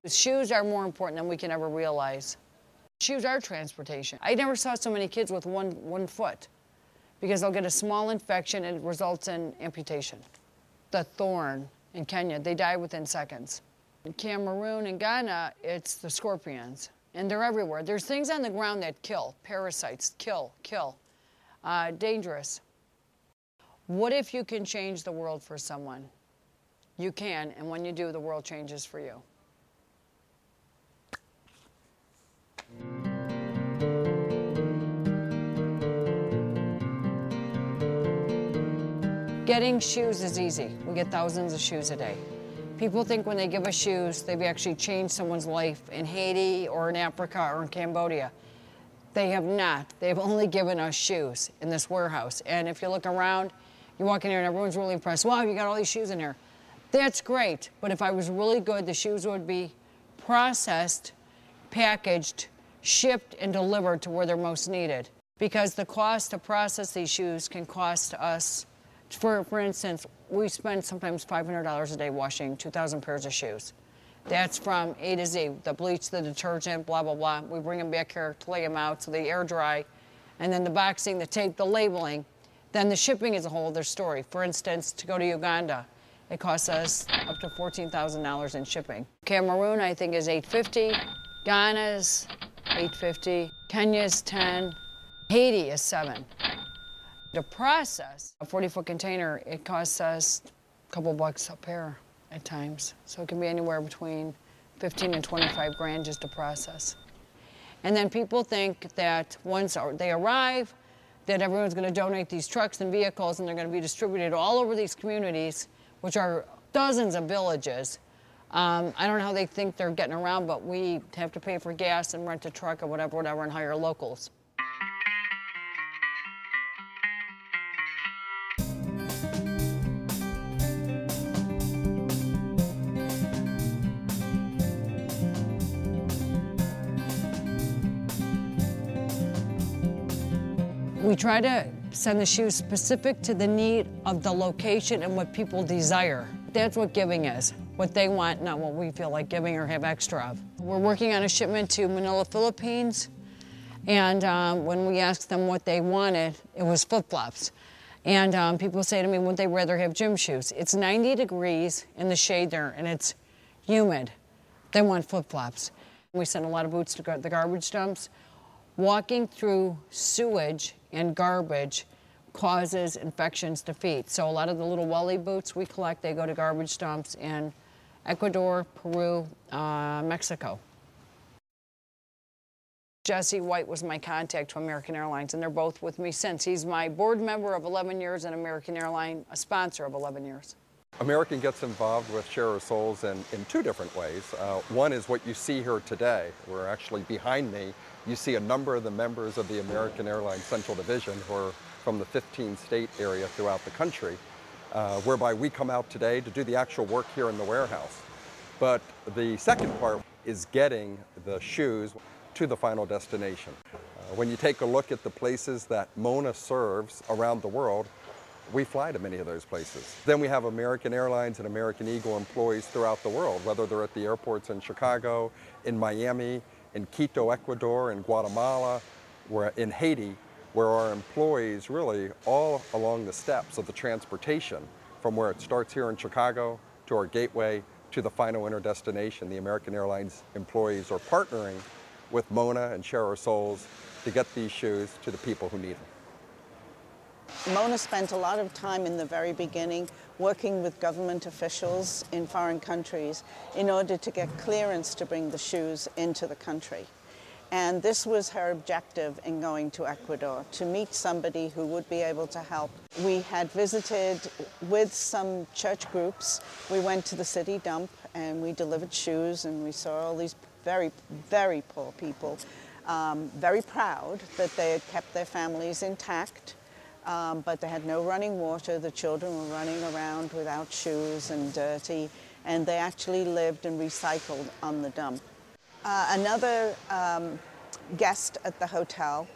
Shoes are more important than we can ever realize. Shoes are transportation. I never saw so many kids with one foot because they'll get a small infection and it results in amputation. The thorn in Kenya, they die within seconds. In Cameroon and Ghana, it's the scorpions, and they're everywhere. There's things on the ground that kill, parasites, kill. Dangerous. What if you can change the world for someone? You can, and when you do, the world changes for you. Getting shoes is easy. We get thousands of shoes a day. People think when they give us shoes, they've actually changed someone's life in Haiti or in Africa or in Cambodia. They have not. They've only given us shoes in this warehouse. And if you look around, you walk in here and everyone's really impressed. Wow, you got all these shoes in here. That's great, but if I was really good, the shoes would be processed, packaged, shipped, and delivered to where they're most needed. Because the cost to process these shoes can cost us, for instance, we spend sometimes $500 a day washing 2,000 pairs of shoes. That's from A to Z, the bleach, the detergent, blah, blah, blah. We bring them back here to lay them out so they air dry. And then the boxing, the tape, the labeling. Then the shipping is a whole other story. For instance, to go to Uganda, it costs us up to $14,000 in shipping. Cameroon, I think, is $850. Ghana's $850. Kenya's $10. Haiti is $7. To process a 40-foot container, it costs us a couple bucks a pair at times. So it can be anywhere between 15 and 25 grand just to process. And then people think that once they arrive, that everyone's going to donate these trucks and vehicles and they're going to be distributed all over these communities, which are dozens of villages. I don't know how they think they're getting around, but we have to pay for gas and rent a truck or whatever, and hire locals. We try to send the shoes specific to the need of the location and what people desire. That's what giving is, what they want, not what we feel like giving or have extra of. We're working on a shipment to Manila, Philippines, and when we asked them what they wanted, it was flip-flops. And people say to me, would they rather have gym shoes? It's 90 degrees in the shade there, and it's humid. They want flip-flops. We send a lot of boots to the garbage dumps. Walking through sewage and garbage causes infections to feet. So a lot of the little welly boots we collect, they go to garbage dumps in Ecuador, Peru, Mexico. Jesse White was my contact to American Airlines, and they're both with me since. He's my board member of 11 years and American Airlines, a sponsor of 11 years. American gets involved with Share Our Souls in two different ways. One is what you see here today. We're actually behind me. You see a number of the members of the American Airlines Central Division who are from the 15-state area throughout the country, whereby we come out today to do the actual work here in the warehouse. But the second part is getting the shoes to the final destination. When you take a look at the places that Mona serves around the world, we fly to many of those places. Then we have American Airlines and American Eagle employees throughout the world, whether they're at the airports in Chicago, in Miami, in Quito, Ecuador, in Guatemala, or in Haiti, where our employees really all along the steps of the transportation from where it starts here in Chicago to our gateway to the final inner destination. The American Airlines employees are partnering with Mona and Share Our Souls to get these shoes to the people who need them. Mona spent a lot of time in the very beginning working with government officials in foreign countries in order to get clearance to bring the shoes into the country. And this was her objective in going to Ecuador, to meet somebody who would be able to help. We had visited with some church groups. We went to the city dump and we delivered shoes, and we saw all these very, very poor people, very proud that they had kept their families intact. But they had no running water. The children were running around without shoes and dirty, and they actually lived and recycled on the dump. Another guest at the hotel,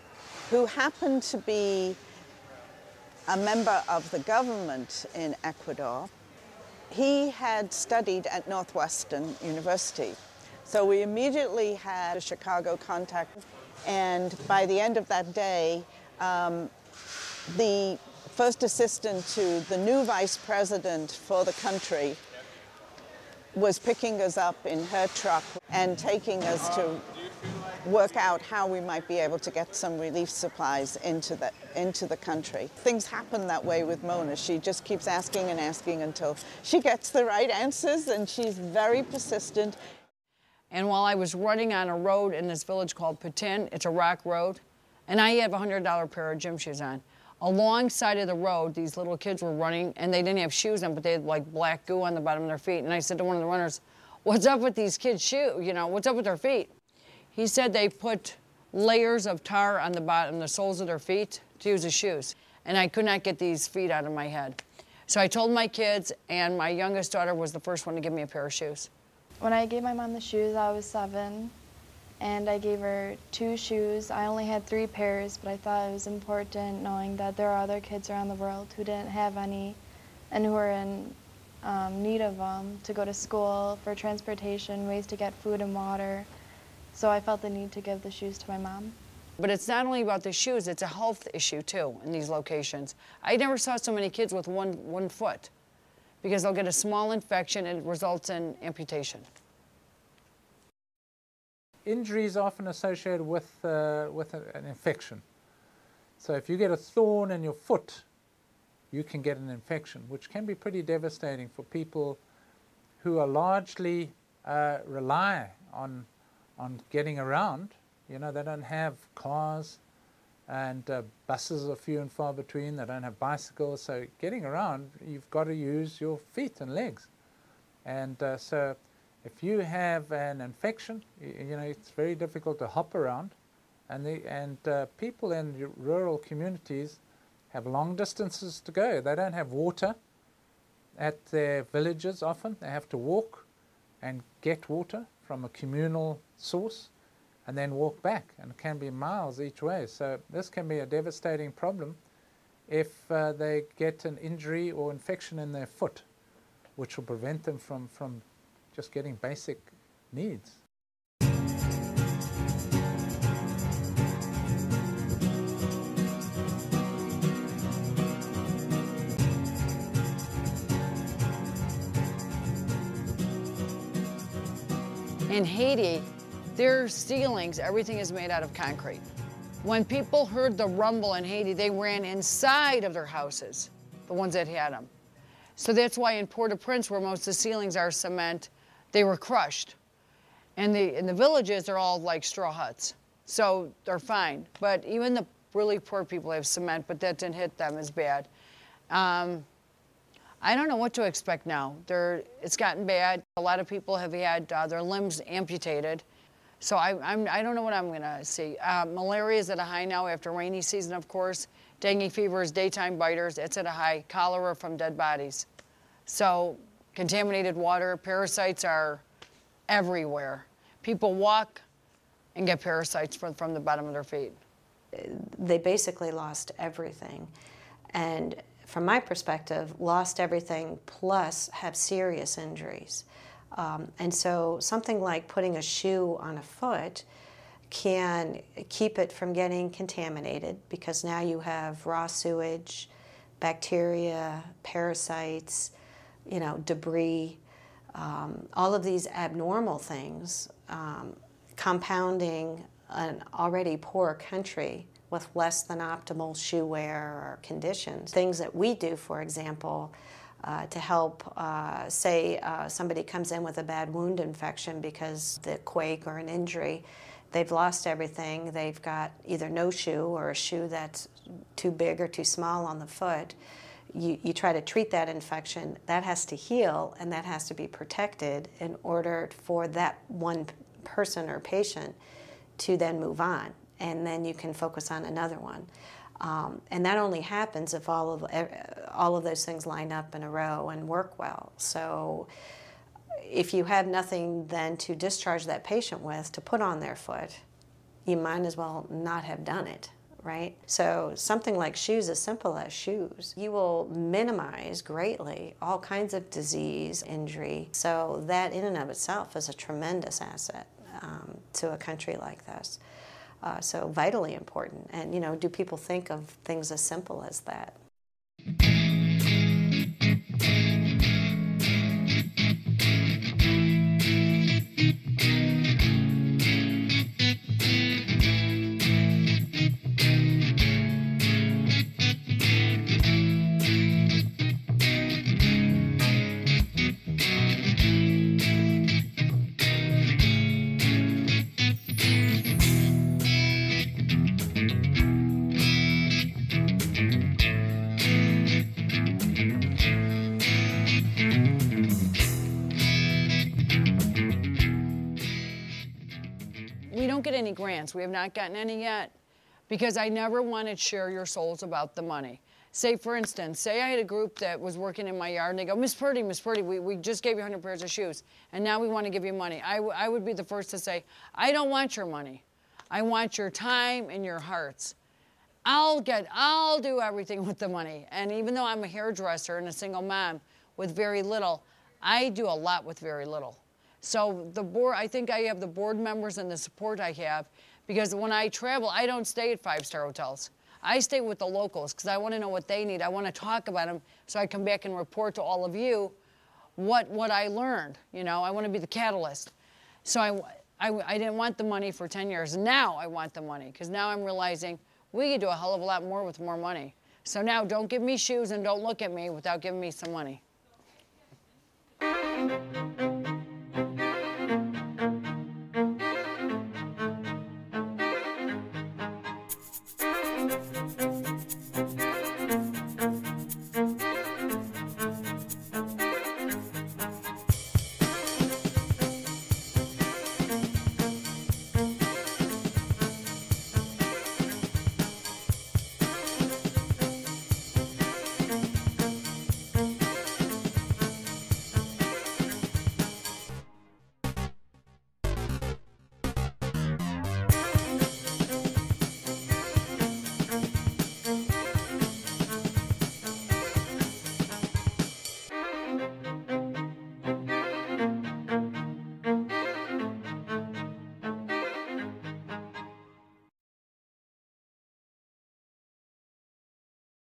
who happened to be a member of the government in Ecuador, he had studied at Northwestern University. So we immediately had a Chicago contact, and by the end of that day, the first assistant to the new vice president for the country was picking us up in her truck and taking us to work out how we might be able to get some relief supplies into the country. Things happen that way with Mona. She just keeps asking and asking until she gets the right answers, and she's very persistent. And while I was running on a road in this village called Patin, it's a rock road, and I have a $100 pair of gym shoes on. Alongside of the road, these little kids were running, and they didn't have shoes on, but they had like black goo on the bottom of their feet. And I said to one of the runners, "What's up with these kids' shoes? You know, what's up with their feet?" He said they put layers of tar on the bottom, the soles of their feet, to use as shoes. And I could not get these feet out of my head. So I told my kids, and my youngest daughter was the first one to give me a pair of shoes. When I gave my mom the shoes, I was 7. And I gave her 2 shoes. I only had 3 pairs, but I thought it was important knowing that there are other kids around the world who didn't have any and who are in need of them to go to school, for transportation, ways to get food and water. So I felt the need to give the shoes to my mom. But it's not only about the shoes, it's a health issue too in these locations. I never saw so many kids with one foot because they'll get a small infection and it results in amputation. Injury is often associated with an infection. So if you get a thorn in your foot, you can get an infection, which can be pretty devastating for people who are largely rely on getting around. You know, they don't have cars, and buses are few and far between. They don't have bicycles, so getting around, you've got to use your feet and legs. And so if you have an infection, you know, it's very difficult to hop around, and people in rural communities have long distances to go. They don't have water at their villages often. They have to walk and get water from a communal source and then walk back, and it can be miles each way. So this can be a devastating problem if they get an injury or infection in their foot, which will prevent them from just getting basic needs. In Haiti, their ceilings, everything is made out of concrete. When people heard the rumble in Haiti, they ran inside of their houses, the ones that had them. So that's why in Port-au-Prince, where most of the ceilings are cement, they were crushed. And in the villages, they're all like straw huts. So they're fine. But even the really poor people have cement, but that didn't hit them as bad. I don't know what to expect now. It's gotten bad. A lot of people have had their limbs amputated. So I don't know what I'm gonna see. Malaria is at a high now after rainy season, of course. Dengue fever is daytime biters. It's at a high. Cholera from dead bodies. So contaminated water, parasites are everywhere. People walk and get parasites from the bottom of their feet. They basically lost everything. And from my perspective, lost everything plus have serious injuries. And so something like putting a shoe on a foot can keep it from getting contaminated, because now you have raw sewage, bacteria, parasites, you know, debris, all of these abnormal things, compounding an already poor country with less than optimal shoe wear or conditions. Things that we do, for example, to help, say somebody comes in with a bad wound infection because the quake or an injury, they've lost everything, they've got either no shoe or a shoe that's too big or too small on the foot. You try to treat that infection, that has to heal and that has to be protected in order for that one person or patient to then move on, and then you can focus on another one. And that only happens if all of those things line up in a row and work well. So if you have nothing then to discharge that patient with, to put on their foot, you might as well not have done it, right? So something like shoes, as simple as shoes, you will minimize greatly all kinds of disease, injury. So that in and of itself is a tremendous asset to a country like this. So vitally important. And, you know, do people think of things as simple as that? We don't get any grants. We have not gotten any yet because I never want to share your souls about the money. Say, for instance, say I had a group that was working in my yard and they go, Miss Purdy, we just gave you 100 pairs of shoes and now we want to give you money. I would be the first to say, I don't want your money. I want your time and your hearts. I'll do everything with the money. And even though I'm a hairdresser and a single mom with very little, I do a lot with very little. So the board, I think I have the board members and the support I have because when I travel, I don't stay at five-star hotels. I stay with the locals because I want to know what they need. I want to talk about them so I come back and report to all of you what I learned. You know, I want to be the catalyst. So I didn't want the money for 10 years. Now I want the money because now I'm realizing we could do a hell of a lot more with more money. So now don't give me shoes and don't look at me without giving me some money.